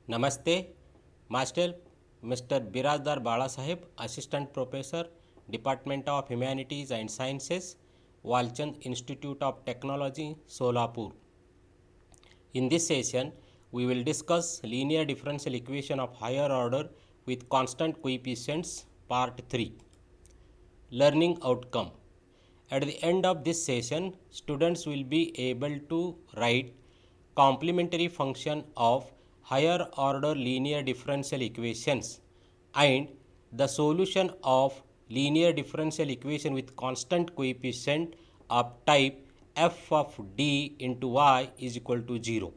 Namaste. Myself, Mr. Birazdar Balasaheb, Assistant Professor, Department of Humanities and Sciences, Walchand Institute of Technology, Solapur. In this session, we will discuss linear differential equation of higher order with constant coefficients, part 3. Learning outcome. At the end of this session, students will be able to write complementary function of higher order linear differential equations and the solution of linear differential equation with constant coefficient of type f of d into y is equal to 0.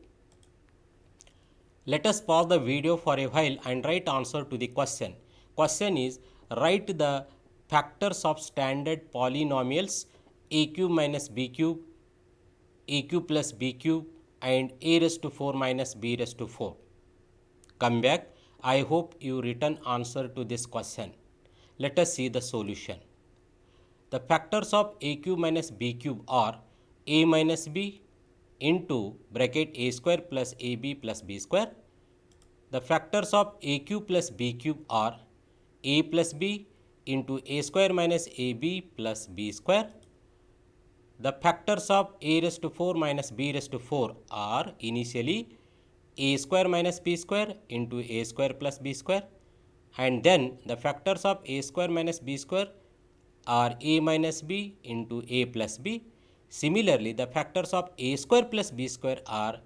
Let us pause the video for a while and write answer to the question. Question is, write the factors of standard polynomials a cube minus b cube, a cube plus b cube and a raised to 4 minus b raised to 4. Come back. I hope you written answer to this question. Let us see the solution. The factors of a cube minus b cube are a minus b into bracket a square plus ab plus b square. The factors of a cube plus b cube are a plus b into a square minus ab plus b square. The factors of a raised to 4 minus b raised to 4 are initially a square minus b square into a square plus b square, and then the factors of a square minus b square are a minus b into a plus b. Similarly, the factors of a square plus b square are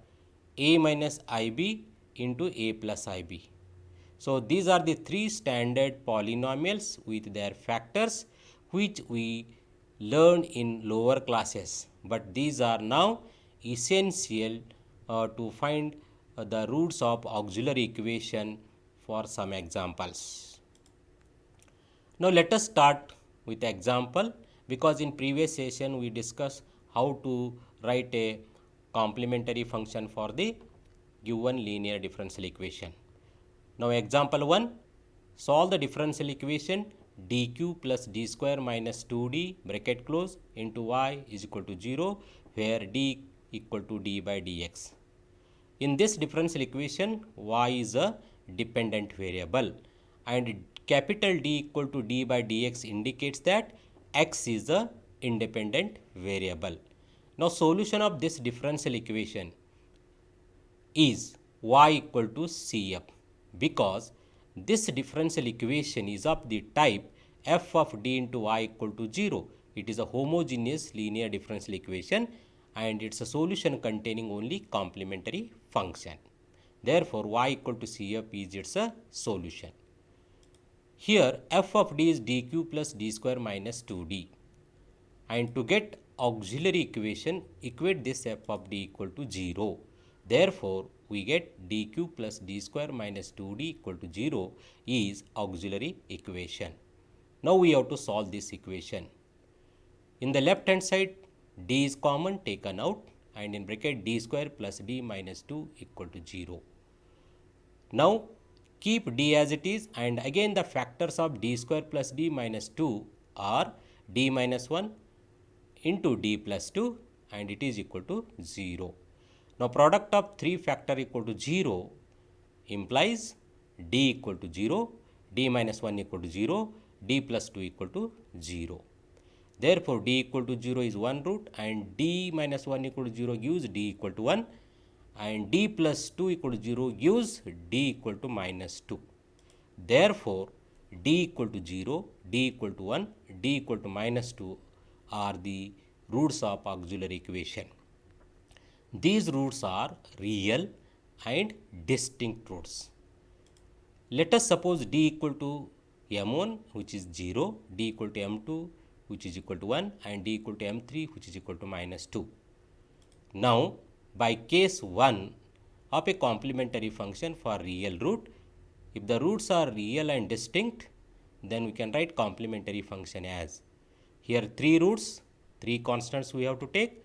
a minus ib into a plus ib. So, these are the three standard polynomials with their factors which we learned in lower classes, but these are now essential to find the roots of auxiliary equation for some examples. Now, let us start with example, because in previous session we discussed how to write a complementary function for the given linear differential equation. Now, example 1, solve the differential equation dq plus d square minus 2d bracket close into y is equal to 0, where d equal to d by dx. In this differential equation, y is a dependent variable and capital D equal to d by dx indicates that x is a independent variable. Now, solution of this differential equation is y equal to CF, because this differential equation is of the type f of d into y equal to 0. It is a homogeneous linear differential equation and it's a solution containing only complementary function. Therefore, y equal to CF is its a solution. Here f of d is dq plus d square minus 2d, and to get auxiliary equation, equate this f of d equal to 0. Therefore, we get dq plus d square minus 2d equal to 0 is auxiliary equation. Now, we have to solve this equation. In the left hand side, d is common taken out, and in bracket d square plus d minus 2 equal to 0. Now, keep d as it is, and again the factors of d square plus d minus 2 are d minus 1 into d plus 2 and it is equal to 0. Now, product of 3 factor equal to 0 implies d equal to 0, d minus 1 equal to 0, d plus 2 equal to 0. Therefore, d equal to 0 is one root and d minus 1 equal to 0 gives d equal to 1 and d plus 2 equal to 0 gives d equal to minus 2. Therefore, d equal to 0, d equal to 1, d equal to minus 2 are the roots of auxiliary equation. These roots are real and distinct roots. Let us suppose d equal to m1 which is 0, d equal to m2 which is equal to 1 and d equal to m3 which is equal to minus 2. Now, by case 1 of a complementary function for real root, if the roots are real and distinct, then we can write complementary function as, here 3 roots, 3 constants we have to take,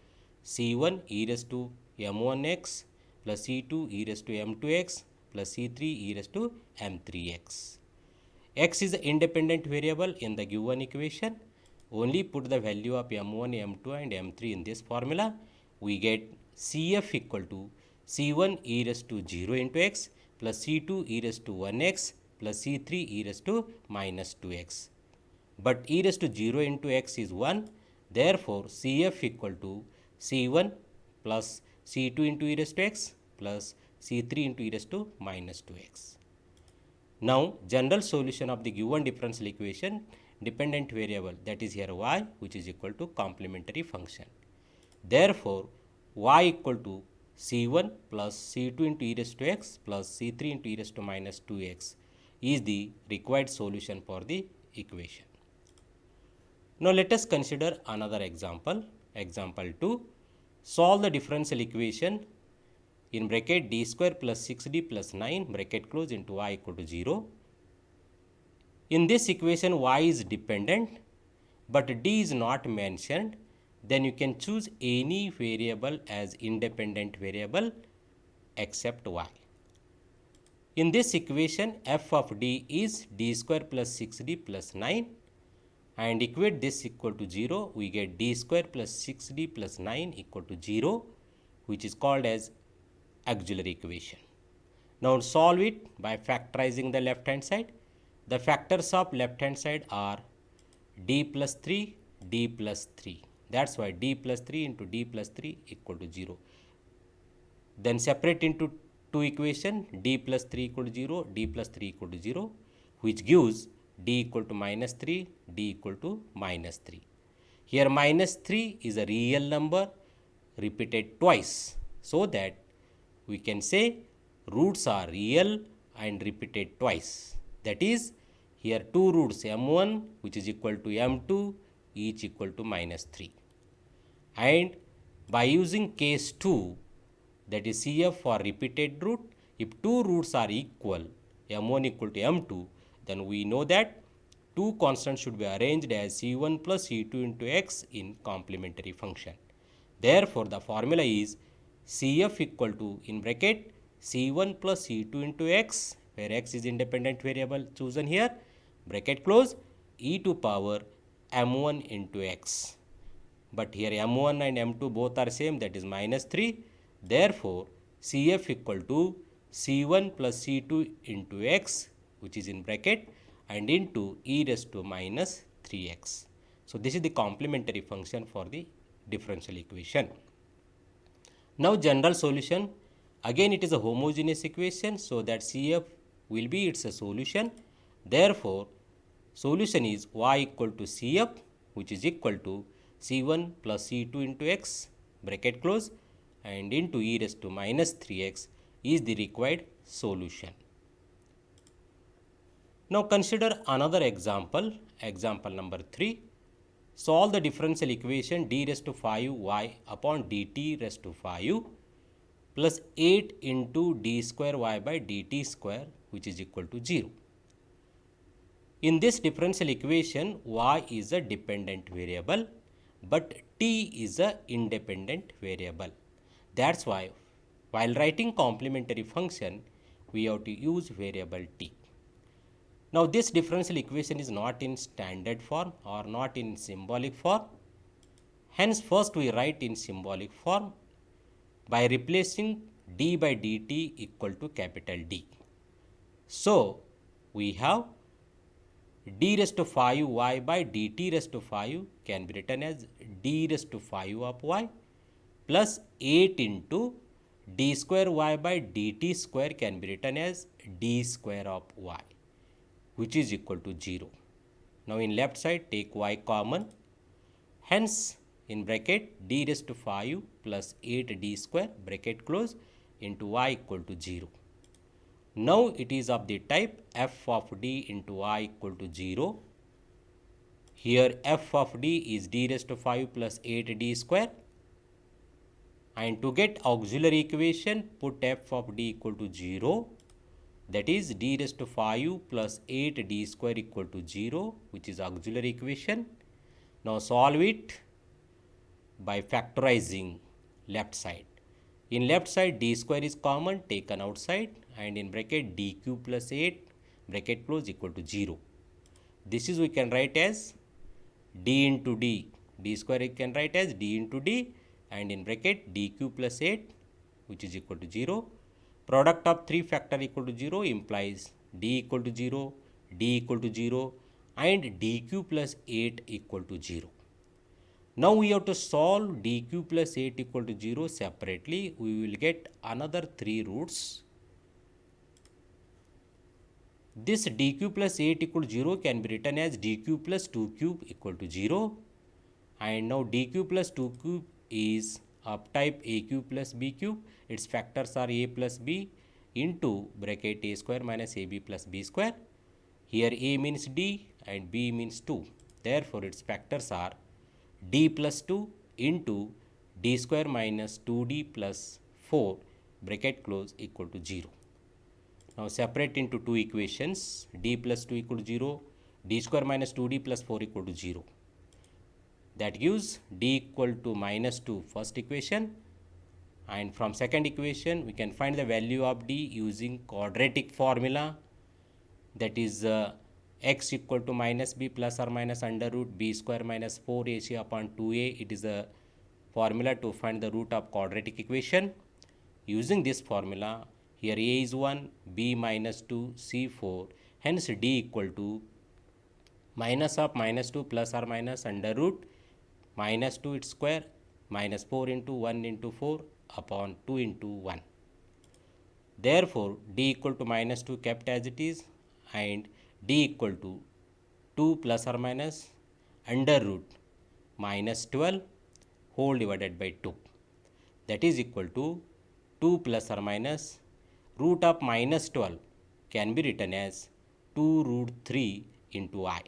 c1 e raised to m1x plus c2 e raised to m2x plus c3 e raised to m3x. X is an independent variable in the given equation. Only put the value of m1, m2 and m3 in this formula. We get CF equal to c1 e raised to 0 into x plus C2 e raised to 1x plus C3 e raised to minus 2x. But e raised to 0 into x is 1. Therefore, CF equal to C1 plus C2 into e raised to x plus C3 into e raised to minus 2x. Now, general solution of the given differential equation, dependent variable, that is here y, which is equal to complementary function. Therefore, y equal to C1 plus C2 into e raised to x plus C3 into e raised to minus 2x is the required solution for the equation. Now, let us consider another example. Example 2. Solve the differential equation in bracket d square plus 6d plus 9 bracket close into y equal to 0. In this equation, y is dependent, but d is not mentioned. Then you can choose any variable as independent variable except y. In this equation, f of d is d square plus 6d plus 9, and equate this equal to 0, we get d square plus 6d plus 9 equal to 0, which is called as auxiliary equation. Now solve it by factorizing the left hand side. The factors of left hand side are d plus 3, d plus 3. That's why d plus 3 into d plus 3 equal to 0. Then separate into two equation, d plus 3 equal to 0, d plus 3 equal to 0, which gives d equal to minus 3, d equal to minus 3. Here minus 3 is a real number repeated twice, so that we can say roots are real and repeated twice. That is, here two roots m1 which is equal to m2 each equal to minus 3. And by using case 2, that is CF for repeated root, if two roots are equal, m1 equal to m2, then we know that two constants should be arranged as C1 plus C2 into x in complementary function. Therefore, the formula is CF equal to, in bracket, C1 plus C2 into x, where x is independent variable chosen here, bracket close, e to power m1 into x. But here m1 and m2 both are same, that is minus 3. Therefore, CF equal to C1 plus C2 into x, which is in bracket, and into e raised to minus 3x. So, this is the complementary function for the differential equation. Now, general solution, again it is a homogeneous equation, so that CF will be its a solution. Therefore, solution is y equal to CF, which is equal to C1 plus C2 into x, bracket close, and into e raised to minus 3x is the required solution. Now consider another example, example number 3. Solve the differential equation d raised to 5y upon dt raised to 5 plus 8 into d square y by dt square, which is equal to 0. In this differential equation, y is a dependent variable, but t is a independent variable. That's why while writing complementary function, we have to use variable t. Now this differential equation is not in standard form or not in symbolic form. Hence first we write in symbolic form by replacing d by dt equal to capital D. So we have d raised to 5y by dt raised to 5 can be written as d raised to 5 of y plus 8 into d square y by dt square can be written as d square of y, which is equal to 0. Now in left side take y common. Hence in bracket d raised to 5 plus 8d square bracket close into y equal to 0. Now it is of the type f of d into y equal to 0. Here f of d is d raised to 5 plus 8d square. And to get auxiliary equation, put f of d equal to 0. That is d raised to 5 plus 8d square equal to 0, which is auxiliary equation. Now solve it by factorizing left side. In left side d square is common, taken outside, and in bracket d cube plus 8 bracket close equal to 0. This is we can write as d into d. D square we can write as d into d, and in bracket d cube plus 8 which is equal to 0. Product of 3 factor equal to 0 implies d equal to 0, d equal to 0 and dq plus 8 equal to 0. Now we have to solve dq plus 8 equal to 0 separately. We will get another 3 roots. This dq plus 8 equal to 0 can be written as dq plus 2 cube equal to 0. And now dq plus 2 cube is of type a cube plus b cube. Its factors are a plus b into bracket a square minus ab plus b square. Here a means d and b means 2. Therefore, its factors are d plus 2 into d square minus 2d plus 4 bracket close equal to 0. Now separate into two equations, d plus 2 equal to 0, d square minus 2d plus 4 equal to 0. That gives d equal to minus 2 first equation, and from second equation we can find the value of d using quadratic formula, that is x equal to minus b plus or minus under root b square minus 4ac upon 2a. It is a formula to find the root of quadratic equation. Using this formula, here a is 1, b minus 2, c 4, hence d equal to minus of minus 2 plus or minus under root minus 2 its square minus 4 into 1 into 4 upon 2 into 1. Therefore, d equal to minus 2 kept as it is, and d equal to 2 plus or minus under root minus 12 whole divided by 2. That is equal to 2 plus or minus root of minus 12 can be written as 2 root 3 into I,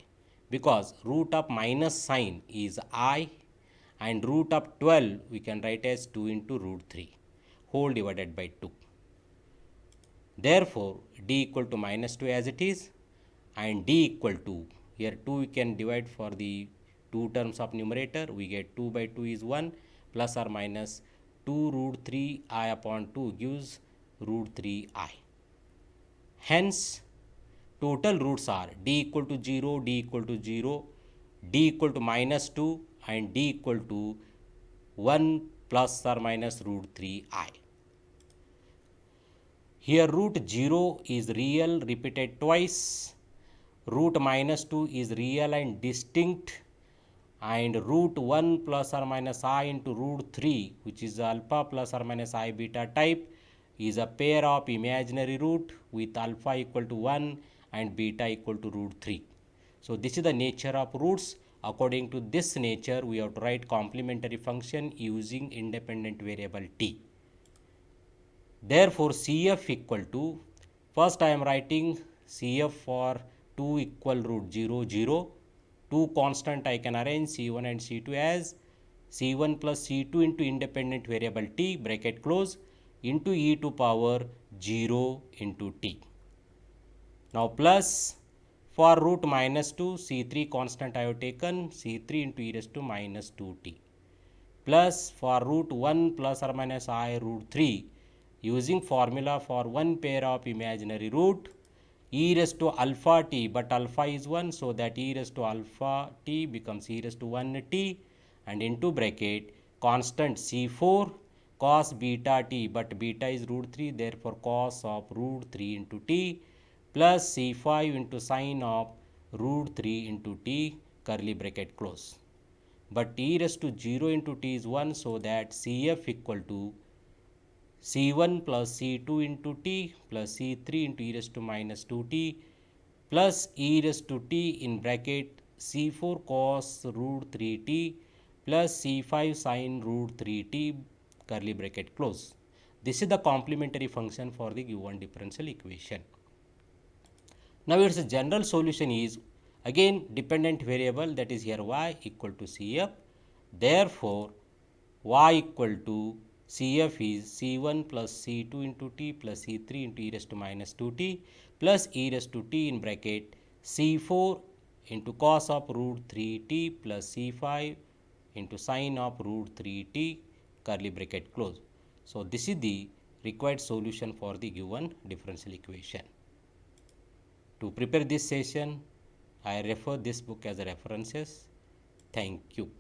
because root of minus sign is I and root of 12 we can write as 2 into root 3 whole divided by 2. Therefore, d equal to minus 2 as it is, and d equal to, here 2 we can divide for the two terms of numerator, we get 2 by 2 is 1 plus or minus 2 root 3 I upon 2 gives root 3 I. Hence, total roots are d equal to 0, d equal to 0, d equal to minus 2 and d equal to 1 plus or minus root 3 I. Here root 0 is real repeated twice, root minus 2 is real and distinct, and root 1 plus or minus I into root 3, which is alpha plus or minus I beta type, is a pair of imaginary root with alpha equal to 1 and beta equal to root 3. So this is the nature of roots. According to this nature, we have to write complementary function using independent variable t. Therefore, CF equal to, first I am writing CF for 2 equal root 0, 0. 2 constant I can arrange C1 and C2 as C1 plus C2 into independent variable t bracket close into e to power 0 into t. Now plus for root minus 2, C3 constant I have taken C3 into e raised to minus 2t, plus for root 1 plus or minus I root 3, using formula for one pair of imaginary root, e raised to alpha t, but alpha is 1, so that e raised to alpha t becomes e raised to 1 t, and into bracket constant C4 cos beta t, but beta is root 3, therefore cos of root 3 into t, plus C5 into sine of root 3 into t curly bracket close. But e raised to 0 into t is 1, so that CF equal to C1 plus C2 into t plus C3 into e raised to minus 2t plus e raised to t in bracket C4 cos root 3t plus C5 sin root 3t curly bracket close. This is the complementary function for the given differential equation. Now its general solution is again dependent variable, that is here y equal to CF. Therefore, y equal to CF is C1 plus C2 into t plus C3 into e raised to minus 2t plus e raised to t in bracket C4 into cos of root 3t plus C5 into sine of root 3t curly bracket close. So this is the required solution for the given differential equation. To prepare this session, I refer this book as a references. Thank you.